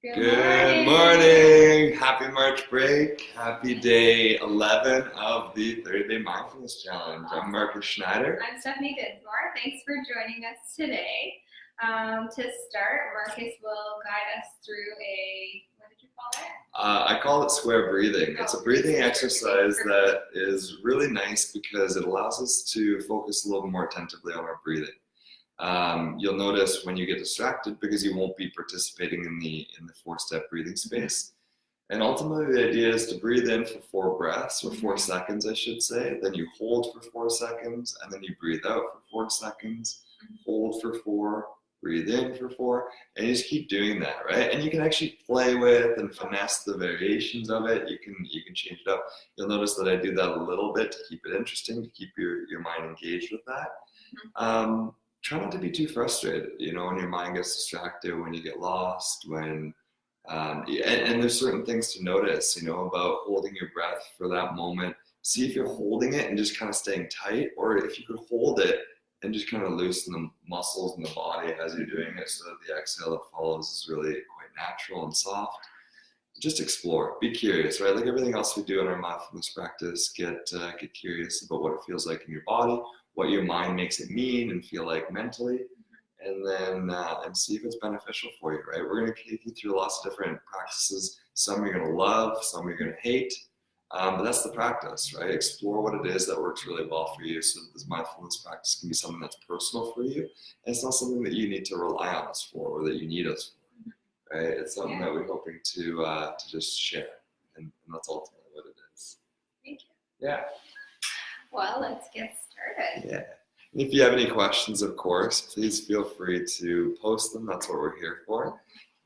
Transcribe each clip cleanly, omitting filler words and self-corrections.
Good morning! Happy March break. Happy day 11 of the 30-day mindfulness challenge. I'm Marcus Schneider. I'm Stephanie Dinsmore. Thanks for joining us today. To start, Marcus will guide us through what did you call it? I call it square breathing. It's a breathing exercise that is really nice because it allows us to focus a little more attentively on our breathing. You'll notice when you get distracted because you won't be participating in the four-step breathing space. And ultimately the idea is to breathe in for 4 breaths, or 4 seconds I should say, then you hold for 4 seconds, and then you breathe out for 4 seconds, hold for 4, breathe in for 4, and you just keep doing that, right? And you can actually play with and finesse the variations of it. You can change it up. You'll notice that I do that a little bit to keep it interesting, to keep your mind engaged with that. Try not to be too frustrated, when your mind gets distracted, when you get lost, and there's certain things to notice, about holding your breath for that moment. See if you're holding it and just kind of staying tight, or if you could hold it and just kind of loosen the muscles in the body as you're doing it, so that the exhale that follows is really quite natural and soft. Just explore, be curious, right? Like everything else we do in our mindfulness practice, get curious about what it feels like in your body, what your mind makes it mean and feel like mentally, and then and see if it's beneficial for you, right? We're going to take you through lots of different practices. Some you're going to love, some you're going to hate, but that's the practice, right? Explore what it is that works really well for you, so that this mindfulness practice can be something that's personal for you, and it's not something that you need to rely on us for, or that you need us for, right? It's something that we're hoping to just share, and that's ultimately what it is. Thank you. Yeah. Well, let's get started. Yeah. If you have any questions, of course, please feel free to post them. That's what we're here for.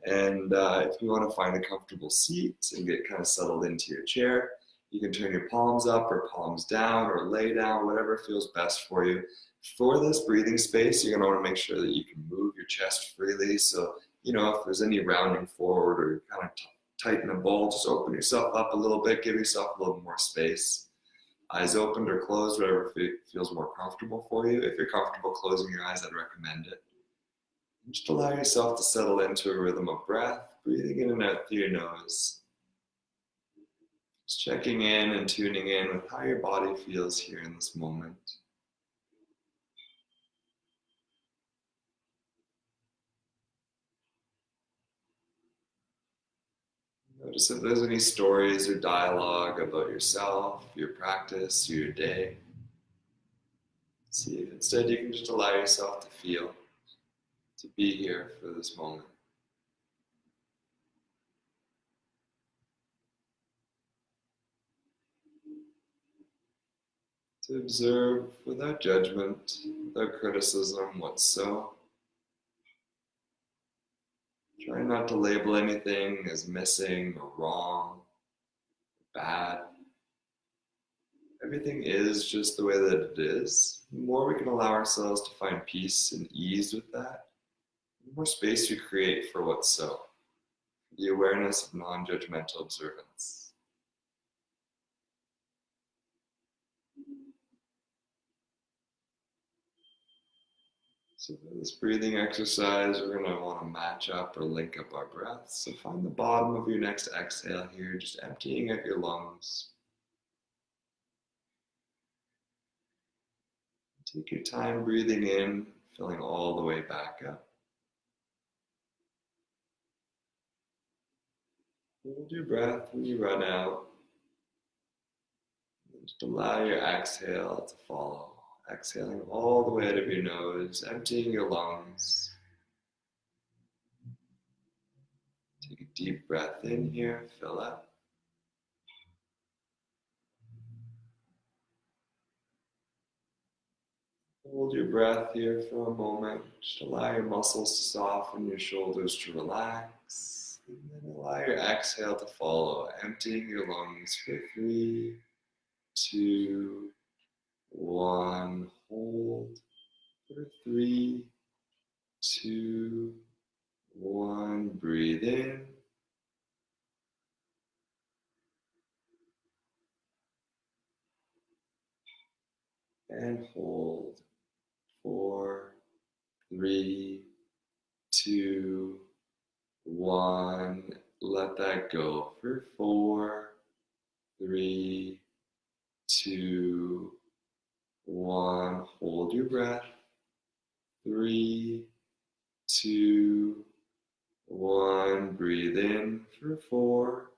And if you want to find a comfortable seat and get kind of settled into your chair, you can turn your palms up or palms down or lay down, whatever feels best for you. For this breathing space, you're going to want to make sure that you can move your chest freely. So, if there's any rounding forward or you're kind of tight in a ball, just open yourself up a little bit, give yourself a little more space. Eyes opened or closed, whatever feels more comfortable for you. If you're comfortable closing your eyes, I'd recommend it. And just allow yourself to settle into a rhythm of breath, breathing in and out through your nose. Just checking in and tuning in with how your body feels here in this moment. Notice if there's any stories or dialogue about yourself, your practice, your day. See if instead you can just allow yourself to feel, to be here for this moment. To observe without judgment, without criticism, what's so. Try not to label anything as missing or wrong, or bad. Everything is just the way that it is. The more we can allow ourselves to find peace and ease with that, the more space we create for what's so. The awareness of non-judgmental observance. So for this breathing exercise, we're going to want to match up or link up our breaths. So find the bottom of your next exhale here, just emptying out your lungs. Take your time breathing in, filling all the way back up. Hold your breath when you run out. And just allow your exhale to follow. Exhaling all the way out of your nose, emptying your lungs. Take a deep breath in here, fill up. Hold your breath here for a moment. Just allow your muscles to soften, your shoulders to relax. And then allow your exhale to follow, emptying your lungs for 3, 2, 1. Hold for 3, 2, 1. Breathe in. And hold. 4, 3, 2, 1. Let that go for 4, 3, 2, 1. Hold your breath. 3, 2, 1. Breathe in for 4,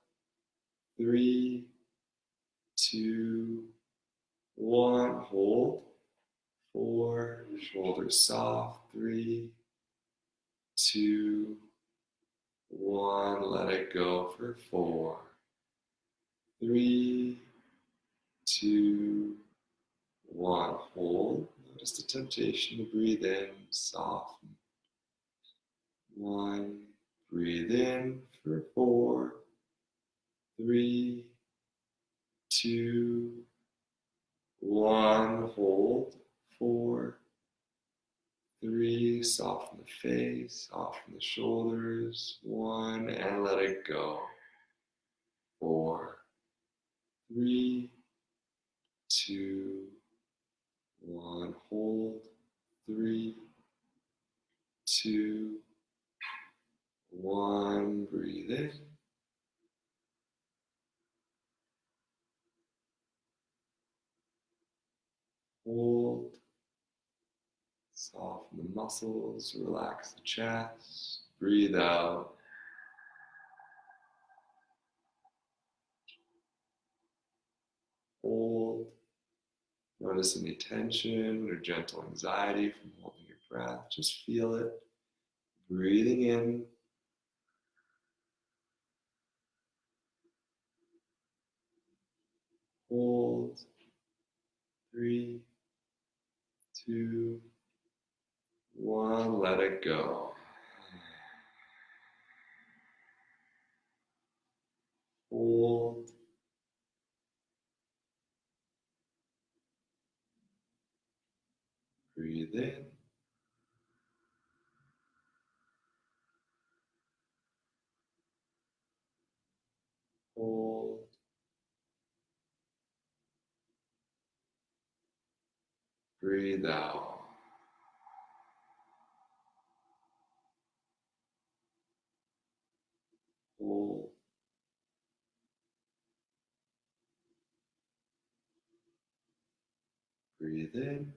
3, 2, 1. Hold. 4. Shoulders soft. 3, 2, 1. Let it go for 4, 3, 2, 1. Hold. Notice the temptation to breathe in. Soften. 1. Breathe in for 4, 3, 2, 1. Hold. 4, 3. Soften the face, soften the shoulders. 1. And let it go. 4, 3, 2, 1. Hold. 3, 2, 1. Breathe in. Hold. Soften the muscles, relax the chest. Breathe out. Hold. Notice any tension or gentle anxiety from holding your breath. Just feel it. Breathing in. Hold. 3, 2, 1. Let it go. Hold. Breathe in. Hold. Breathe out. Hold. Breathe in.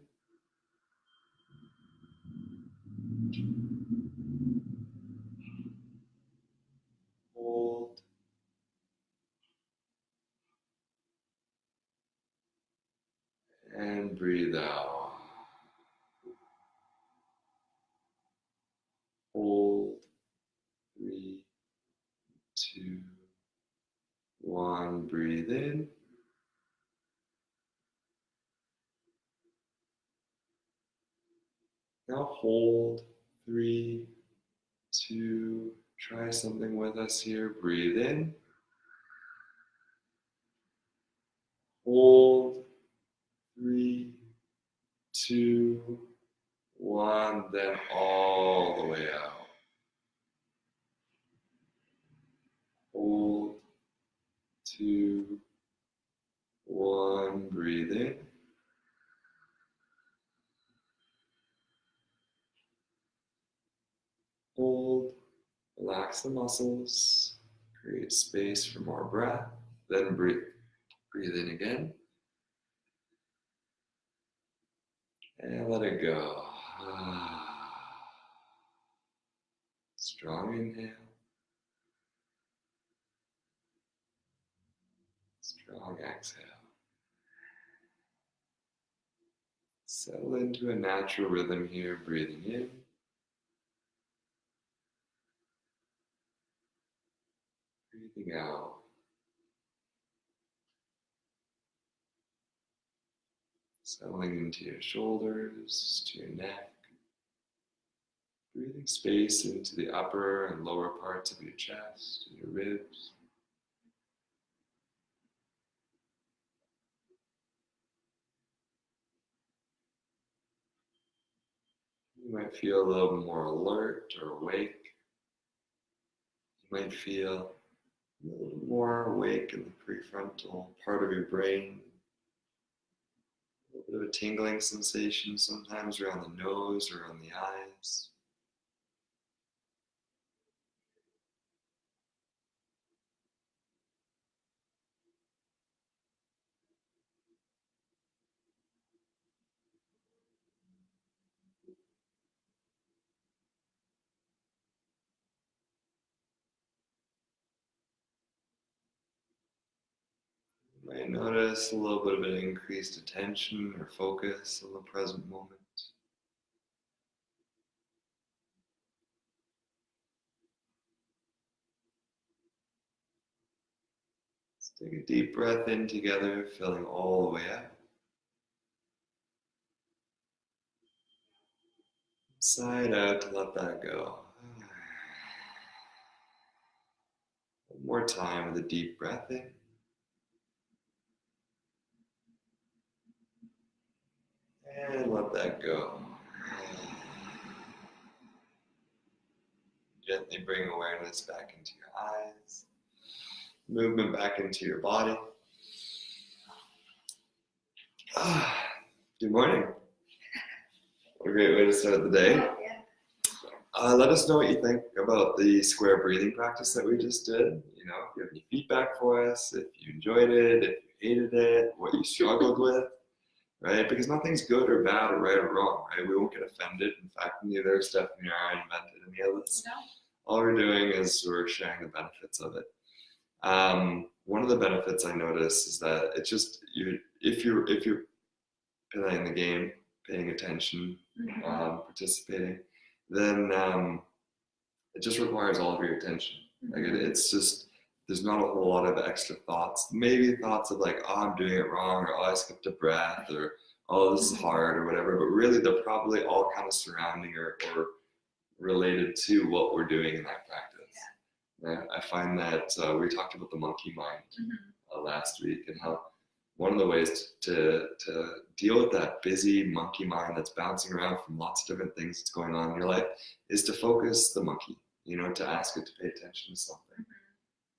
Hold. And breathe out. Hold. 3, 2, 1. Breathe in. Now hold. 3, 2. Try something with us here. Breathe in. Hold. 3, 2, 1. Then all the way out. Hold. 2, 1. Breathe in. Hold. Relax the muscles. Create space for more breath. Then breathe in again. And let it go. Strong inhale. Strong exhale. Settle into a natural rhythm here, breathing in. Breathing out. Settling into your shoulders, to your neck. Breathing space into the upper and lower parts of your chest and your ribs. You might feel a little more alert or awake. You might feel a little more awake in the prefrontal part of your brain. A little bit of a tingling sensation sometimes around the nose or on the eyes. might notice a little bit of an increased attention or focus on the present moment. Let's take a deep breath in together, filling all the way up. Side out to let that go. One more time with a deep breath in. And let that go. Gently bring awareness back into your eyes. Movement back into your body. Good morning. What a great way to start the day. Oh, yeah. Let us know what you think about the square breathing practice that we just did. You know, if you have any feedback for us, if you enjoyed it, if you hated it, what you struggled with, right? Because nothing's good or bad or right or wrong, right? We won't get offended. In fact, neither Stephanie or I invented any of this. No. All we're doing is we're sharing the benefits of it. One of the benefits I notice is that it's just if you're playing the game, paying attention, participating, then it just requires all of your attention. Like it's just there's not a whole lot of extra thoughts. Maybe thoughts of like, oh, I'm doing it wrong, or oh, I skipped a breath, or oh, this is hard, or whatever. But really, they're probably all kind of surrounding or related to what we're doing in that practice. Yeah. I find that we talked about the monkey mind last week, and how one of the ways to deal with that busy monkey mind that's bouncing around from lots of different things that's going on in your life is to focus the monkey, you know, to ask it to pay attention to something.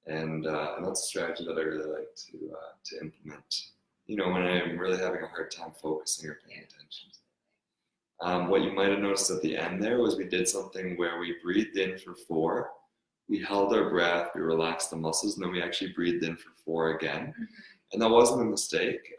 And that's a strategy that I really like to implement, you know, when I'm really having a hard time focusing or paying attention. What you might have noticed at the end there was we did something where we breathed in for 4, we held our breath, we relaxed the muscles, and then we actually breathed in for 4 again. And that wasn't a mistake.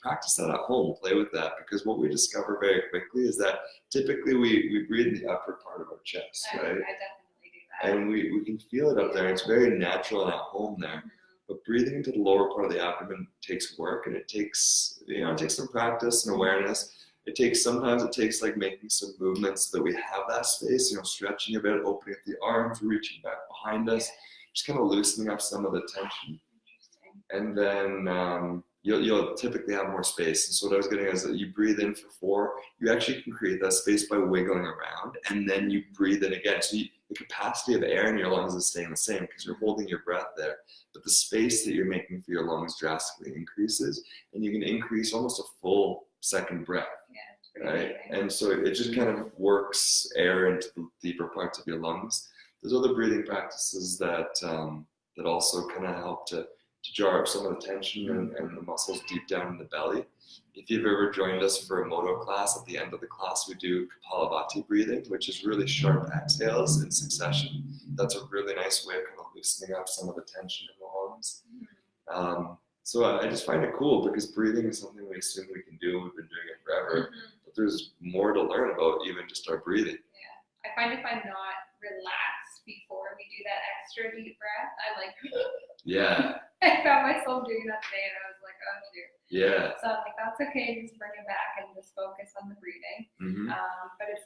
Practice that at home, play with that, because what we discover very quickly is that typically we breathe in the upper part of our chest, right? I definitely do that. And we can feel it up there. It's very natural and at home there. But breathing into the lower part of the abdomen takes work, and it takes some practice and awareness. Sometimes it takes like making some movements so that we have that space, you know, stretching a bit, opening up the arms, reaching back behind us, just kind of loosening up some of the tension. And then you'll typically have more space. And so what I was getting at is that you breathe in for 4, you actually can create that space by wiggling around, and then you breathe in again. So the capacity of air in your lungs is staying the same because you're holding your breath there, but the space that you're making for your lungs drastically increases, and you can increase almost a full second breath. Right? And so it just kind of works air into the deeper parts of your lungs. There's other breathing practices that also kind of help to jar up some of the tension and the muscles deep down in the belly. If you've ever joined us for a Modo class, at the end of the class we do Kapalabhati breathing, which is really sharp exhales in succession. That's a really nice way of kind of loosening up some of the tension in the lungs. So I just find it cool because breathing is something we assume we can do. We've been doing it forever. But there's more to learn about even just our breathing. Yeah. I find if I'm not relaxed before we do that extra deep breath, I'm like, yeah. I found myself doing that today, and I was like, oh, shoot. Yeah. So I'm like, that's okay, just bring it back and just focus on the breathing. But it's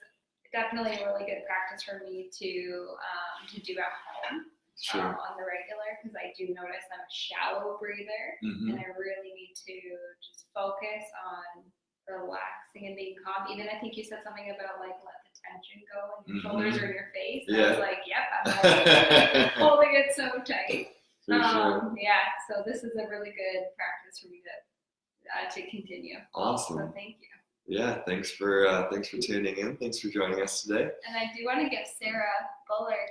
definitely a really good practice for me to do at home. On the regular, because I do notice I'm a shallow breather, and I really need to just focus on relaxing and being calm. Even I think you said something about like let the tension go and your shoulders or your face. And I was like, yep, I'm like holding it so tight. Yeah, so this is a really good practice for me to continue. Awesome. So thank you. Yeah, thanks for tuning in. Thanks for joining us today. And I do want to give Sarah Butler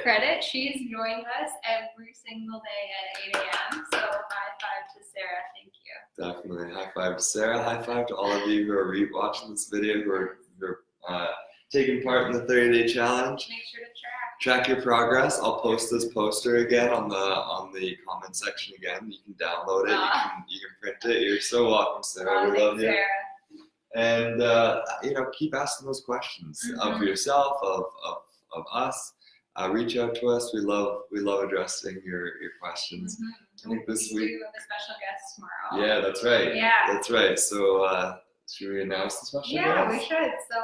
credit. She's joined us every single day at 8 a.m. So high five to Sarah. Thank you. Definitely. High five to Sarah. High five to all of you who are watching this video, who are taking part in the 30-day challenge. Make sure to track your progress. I'll post this poster again on the comment section again. You can download it. You can print it. You're so welcome, Sarah. We love you. Sarah. And keep asking those questions of yourself, of us. reach out to us. We love addressing your questions. I think this week we do have a special guest tomorrow. Yeah, that's right. Yeah, that's right. So should we announce the special yeah, guest? we should. So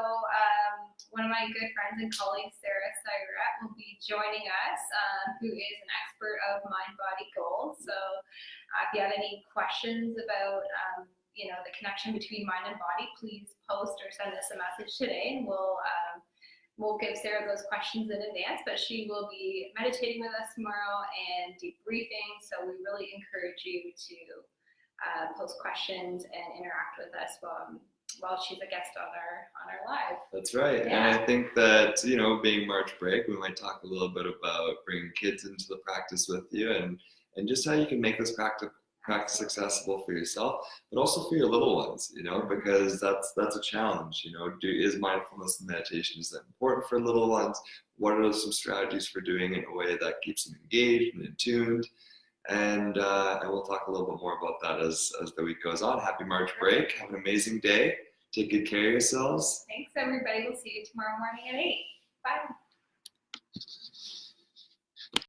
one of my good friends and colleagues, Sarah Syrat, will be joining us, who is an expert of mind-body goals. So if you have any questions about the connection between mind and body, please post or send us a message today, and we'll give Sarah those questions in advance. But she will be meditating with us tomorrow and debriefing. So we really encourage you to post questions and interact with us while she's a guest on our live. That's right. Yeah. And I think that, being March break, we might talk a little bit about bringing kids into the practice with you and just how you can make this practice accessible for yourself, but also for your little ones, because that's a challenge. Is mindfulness and meditation, is that important for little ones? What are some strategies for doing it in a way that keeps them engaged and attuned? And we'll talk a little bit more about that as the week goes on. Happy March break. Have an amazing day. Take good care of yourselves. Thanks, everybody. We'll see you tomorrow morning at 8. Bye.